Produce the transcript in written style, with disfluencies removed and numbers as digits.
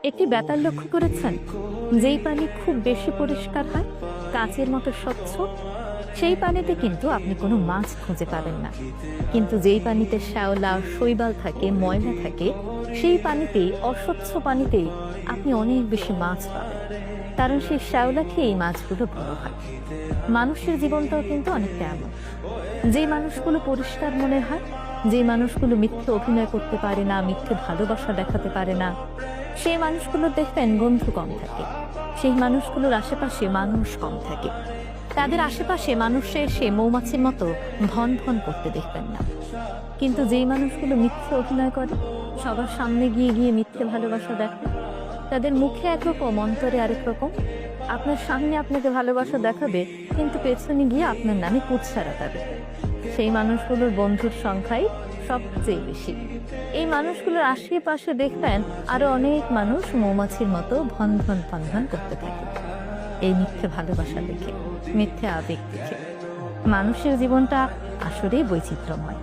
একটি ব্যাপার লক্ষ্য করেছেন, যেই পানি খুব বেশি পরিষ্কার হয়, কাঁচের মতো স্বচ্ছ, সেই পানিতে কিন্তু আপনি কোনো মাছ খুঁজে পাবেন না। কিন্তু যেই পানিতে শ্যাওলা, শৈবাল থাকে, ময়লা থাকে, সেই পানিতেই, অস্বচ্ছ পানিতেই আপনি অনেক বেশি মাছ পাবেন। কারণ সেই শ্যাওলা খেয়েই মাছগুলো বড় হয়। মানুষের জীবনটাও কিন্তু অনেকটা এমন। যেই মানুষগুলো পরিষ্কার মনে হয়, যে মানুষগুলো মিথ্যে অভিনয় করতে পারে না, মিথ্যে ভালোবাসা দেখাতে পারে না, সেই মানুষগুলো দেখবেন বন্ধু কম থাকে। সেই মানুষগুলোর আশেপাশে মানুষ কম থাকে। তাদের আশেপাশে মানুষে এসে মৌমাছির মতো ভন ভন করতে দেখবেন না। কিন্তু যেই মানুষগুলো মিথ্যে অভিনয় করে, সবার সামনে গিয়ে গিয়ে মিথ্যে ভালোবাসা দেখায়, তাদের মুখে একরকম, অন্তরে আরেক রকম। আপনার সামনে আপনাকে ভালোবাসা দেখাবে, কিন্তু পেছনে গিয়ে আপনার নামে কুৎসা রটাবে। সেই মানুষগুলোর বন্ধুর সংখ্যাই সবচেয়ে বেশি। এই মানুষগুলোর আশেপাশে দেখবেন আরো অনেক মানুষ মৌমাছির মতো ভন ভন ভন ভন করতে থাকে, এই মিথ্যে ভালোবাসা দেখে, মিথ্যে আবেগ দেখে। মানুষের জীবনটা আসলেই বৈচিত্র্যময়।